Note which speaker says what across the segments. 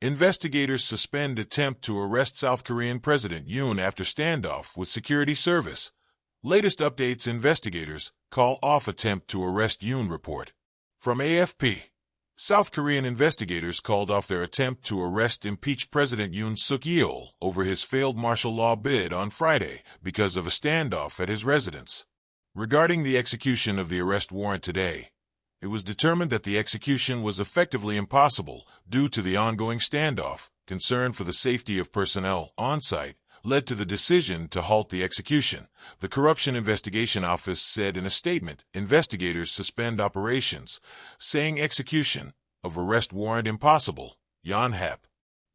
Speaker 1: Investigators suspend attempt to arrest South Korean President Yoon after standoff with security service. Latest updates: investigators call off attempt to arrest Yoon report. From AFP. South Korean investigators called off their attempt to arrest impeached President Yoon Suk-yeol over his failed martial law bid on Friday because of a standoff at his residence. Regarding the execution of the arrest warrant today, it was determined that the execution was effectively impossible due to the ongoing standoff. Concern for the safety of personnel on site led to the decision to halt the execution, the Corruption Investigation Office said in a statement. Investigators suspend operations, saying execution of arrest warrant impossible. Yonhap.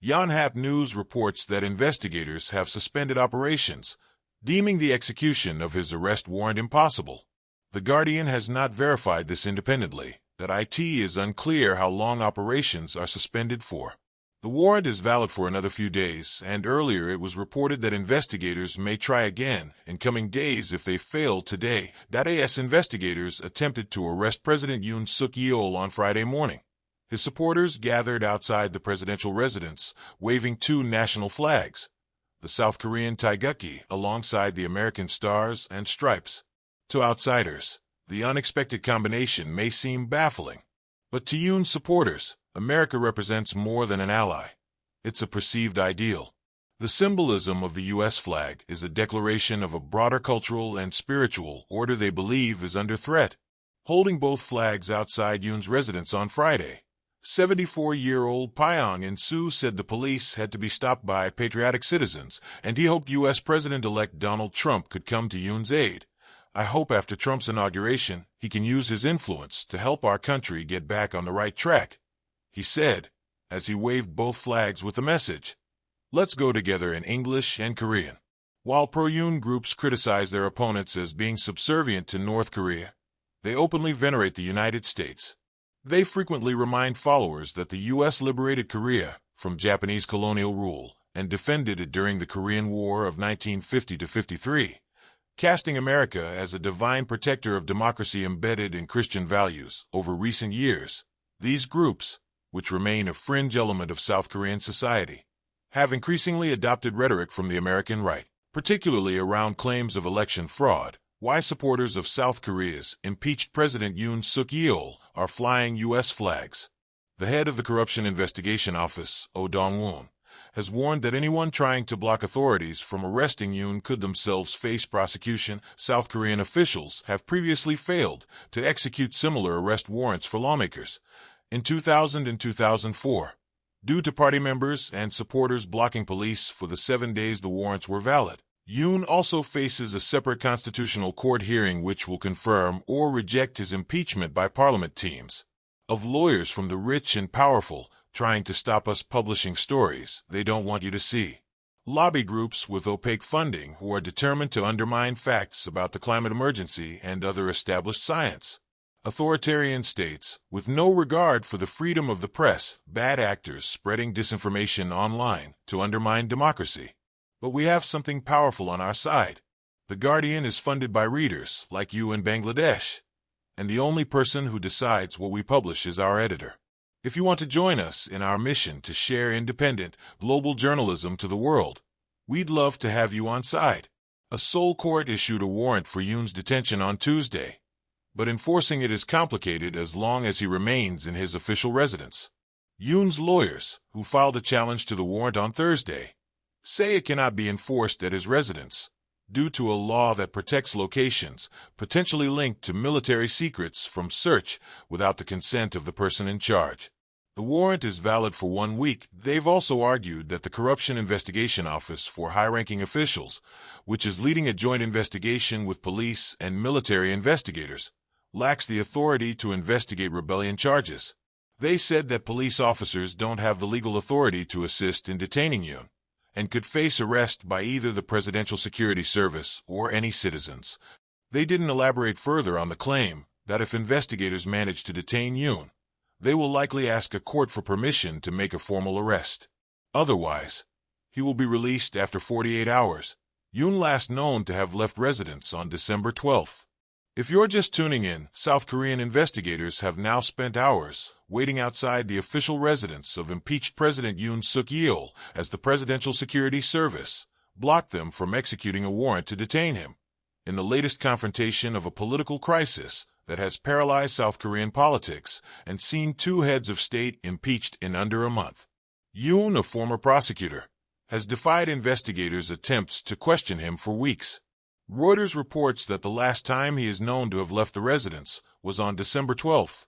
Speaker 1: Yonhap News reports that investigators have suspended operations, deeming the execution of his arrest warrant impossible. The Guardian has not verified this independently, that it is unclear how long operations are suspended for. The warrant is valid for another few days, and earlier it was reported that investigators may try again in coming days if they fail today. AS investigators attempted to arrest President Yoon Suk-yeol on Friday morning. His supporters gathered outside the presidential residence, waving two national flags, the South Korean taegukgi alongside the American stars and stripes. To outsiders, the unexpected combination may seem baffling, but to Yoon's supporters, America represents more than an ally. It's a perceived ideal. The symbolism of the U.S. flag is a declaration of a broader cultural and spiritual order they believe is under threat. Holding both flags outside Yoon's residence on Friday, 74-year-old Pyong In-soo said the police had to be stopped by patriotic citizens, and he hoped U.S. President-elect Donald Trump could come to Yoon's aid. I hope after Trump's inauguration, he can use his influence to help our country get back on the right track, he said, as he waved both flags with a message. Let's go together in English and Korean. While pro-Yoon groups criticize their opponents as being subservient to North Korea, they openly venerate the United States. They frequently remind followers that the U.S. liberated Korea from Japanese colonial rule and defended it during the Korean War of 1950-53, casting America as a divine protector of democracy embedded in Christian values. Over recent years, these groups, which remain a fringe element of South Korean society, have increasingly adopted rhetoric from the American right, particularly around claims of election fraud. Why supporters of South Korea's impeached President Yoon Suk-yeol are flying U.S. flags. The head of the Corruption Investigation Office, Oh Dong-woon, has warned that anyone trying to block authorities from arresting Yoon could themselves face prosecution. South Korean officials have previously failed to execute similar arrest warrants for lawmakers in 2000 and 2004, due to party members and supporters blocking police for the 7 days the warrants were valid. Yoon also faces a separate constitutional court hearing which will confirm or reject his impeachment by parliament. Teams of lawyers from the rich and powerful trying to stop us publishing stories they don't want you to see. Lobby groups with opaque funding who are determined to undermine facts about the climate emergency and other established science. Authoritarian states with no regard for the freedom of the press, bad actors spreading disinformation online to undermine democracy. But we have something powerful on our side. The Guardian is funded by readers like you in Bangladesh, and the only person who decides what we publish is our editor. If you want to join us in our mission to share independent, global journalism to the world, we'd love to have you on side. A Seoul court issued a warrant for Yoon's detention on Tuesday, but enforcing it is complicated as long as he remains in his official residence. Yoon's lawyers, who filed a challenge to the warrant on Thursday, say it cannot be enforced at his residence due to a law that protects locations potentially linked to military secrets from search without the consent of the person in charge. The warrant is valid for 1 week. They've also argued that the Corruption Investigation Office for high-ranking officials, which is leading a joint investigation with police and military investigators, lacks the authority to investigate rebellion charges. They said that police officers don't have the legal authority to assist in detaining Yoon, and could face arrest by either the Presidential Security Service or any citizens. They didn't elaborate further on the claim that if investigators manage to detain Yoon, they will likely ask a court for permission to make a formal arrest. Otherwise, he will be released after 48 hours. Yoon last known to have left residence on December 12th. If you're just tuning in, South Korean investigators have now spent hours waiting outside the official residence of impeached President Yoon Suk-yeol as the Presidential Security Service blocked them from executing a warrant to detain him. In the latest confrontation of a political crisis that has paralyzed South Korean politics and seen two heads of state impeached in under a month, Yoon, a former prosecutor, has defied investigators' attempts to question him for weeks. Reuters reports that the last time he is known to have left the residence was on December 12th,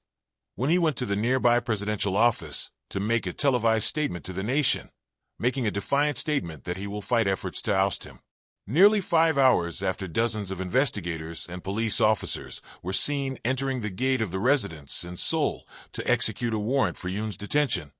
Speaker 1: when he went to the nearby presidential office to make a televised statement to the nation, making a defiant statement that he will fight efforts to oust him. Nearly 5 hours after dozens of investigators and police officers were seen entering the gate of the residence in Seoul to execute a warrant for Yoon's detention,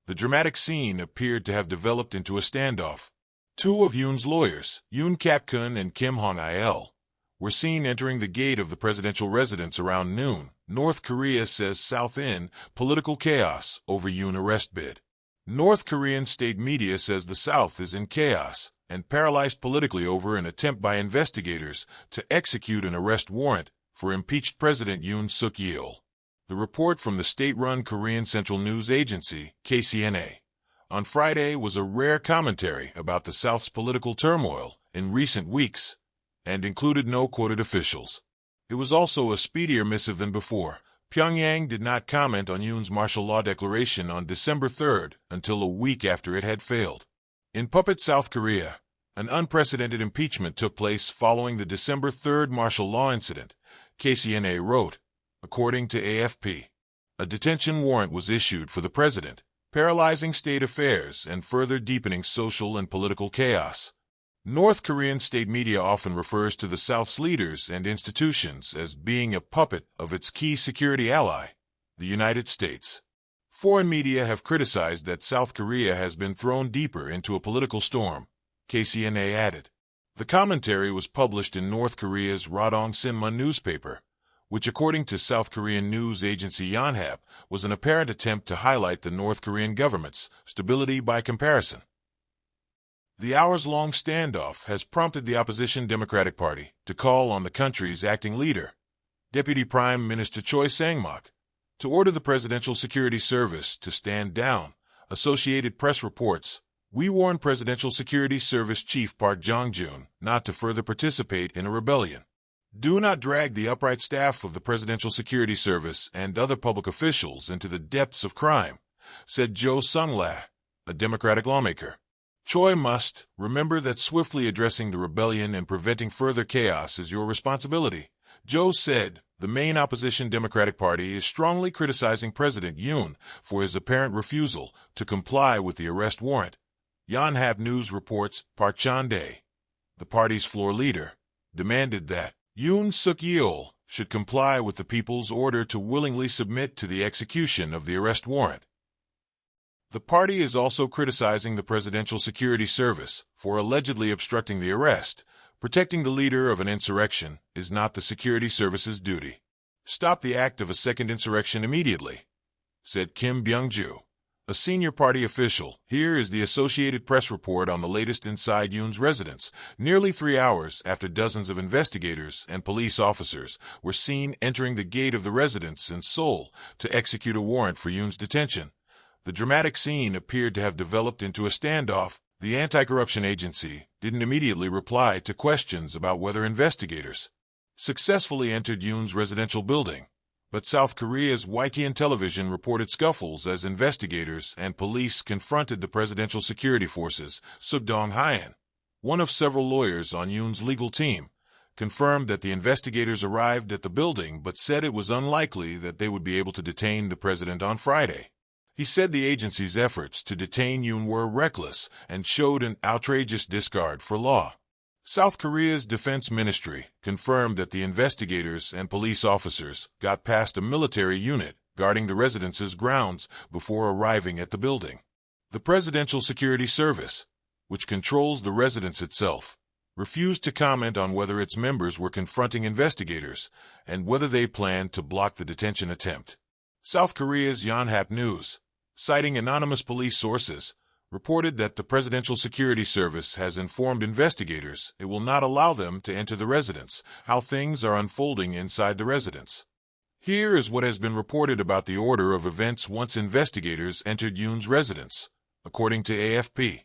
Speaker 1: the dramatic scene appeared to have developed into a standoff. Two of Yoon's lawyers, Yoon Kap-kun and Kim Hong-il, were seen entering the gate of the presidential residence around noon. North Korea says South in political chaos over Yoon arrest bid. North Korean state media says the South is in chaos and paralyzed politically over an attempt by investigators to execute an arrest warrant for impeached President Yoon Suk-yeol. The report from the state-run Korean Central News Agency, KCNA, on Friday was a rare commentary about the South's political turmoil in recent weeks and included no quoted officials. It was also a speedier missive than before. Pyongyang did not comment on Yoon's martial law declaration on December 3rd until a week after it had failed. In puppet South Korea, an unprecedented impeachment took place following the December 3rd martial law incident, KCNA wrote. According to AFP, a detention warrant was issued for the president, paralyzing state affairs and further deepening social and political chaos. North Korean state media often refers to the South's leaders and institutions as being a puppet of its key security ally, the United States. Foreign media have criticized that South Korea has been thrown deeper into a political storm, KCNA added. The commentary was published in North Korea's Rodong Sinmun newspaper, which according to South Korean news agency Yonhap was an apparent attempt to highlight the North Korean government's stability by comparison. The hours-long standoff has prompted the opposition Democratic Party to call on the country's acting leader, Deputy Prime Minister Choi Sang-mok, to order the Presidential Security Service to stand down. Associated Press reports, "We warn Presidential Security Service Chief Park Jong-joon not to further participate in a rebellion. Do not drag the upright staff of the Presidential Security Service and other public officials into the depths of crime," said Jo Sung-la, a Democratic lawmaker. Choi must remember that swiftly addressing the rebellion and preventing further chaos is your responsibility. Jo said the main opposition Democratic Party is strongly criticizing President Yoon for his apparent refusal to comply with the arrest warrant. Yonhap News reports Park Chan-dae, the party's floor leader, demanded that Yoon Suk-yeol should comply with the people's order to willingly submit to the execution of the arrest warrant. The party is also criticizing the Presidential Security Service for allegedly obstructing the arrest. Protecting the leader of an insurrection is not the security service's duty. Stop the act of a second insurrection immediately, said Kim Byung-ju, a senior party official. Here is the Associated Press report on the latest inside Yoon's residence. Nearly 3 hours after dozens of investigators and police officers were seen entering the gate of the residence in Seoul to execute a warrant for Yoon's detention, the dramatic scene appeared to have developed into a standoff. The anti-corruption agency didn't immediately reply to questions about whether investigators successfully entered Yoon's residential building, but South Korea's YTN television reported scuffles as investigators and police confronted the presidential security forces. Suk Dong-hyan, one of several lawyers on Yoon's legal team, confirmed that the investigators arrived at the building but said it was unlikely that they would be able to detain the president on Friday. He said the agency's efforts to detain Yoon were reckless and showed an outrageous disregard for law. South Korea's defense ministry confirmed that the investigators and police officers got past a military unit guarding the residence's grounds before arriving at the building. The Presidential Security Service, which controls the residence itself, refused to comment on whether its members were confronting investigators and whether they planned to block the detention attempt. South Korea's Yonhap News, citing anonymous police sources, reported that the Presidential Security Service has informed investigators it will not allow them to enter the residence. How things are unfolding inside the residence. Here is what has been reported about the order of events once investigators entered Yoon's residence, according to AFP.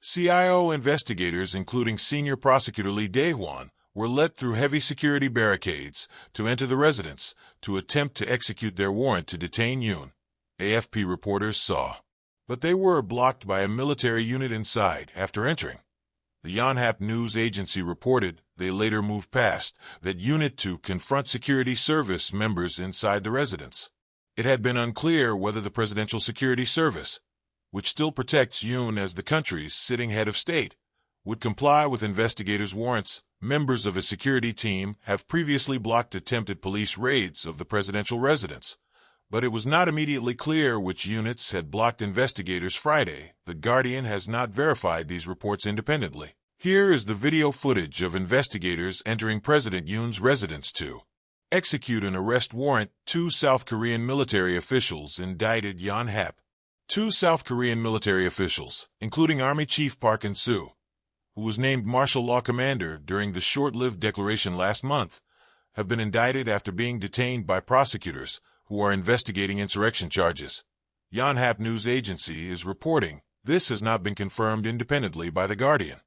Speaker 1: CIO investigators, including senior prosecutor Lee Dae-hwan, were let through heavy security barricades to enter the residence to attempt to execute their warrant to detain Yoon, AFP reporters saw. But they were blocked by a military unit inside after entering. The Yonhap news agency reported they later moved past that unit to confront security service members inside the residence. It had been unclear whether the Presidential Security Service, which still protects Yoon as the country's sitting head of state, would comply with investigators' warrants. Members of a security team have previously blocked attempted police raids of the presidential residence, but it was not immediately clear which units had blocked investigators Friday. The Guardian has not verified these reports independently. Here is the video footage of investigators entering President Yoon's residence to execute an arrest warrant. 2 South Korean military officials indicted. Yonhap. 2 South Korean military officials, including Army Chief Park In-soo, who was named martial law commander during the short-lived declaration last month, have been indicted after being detained by prosecutors who are investigating insurrection charges. Yonhap news agency is reporting this has not been confirmed independently by The Guardian.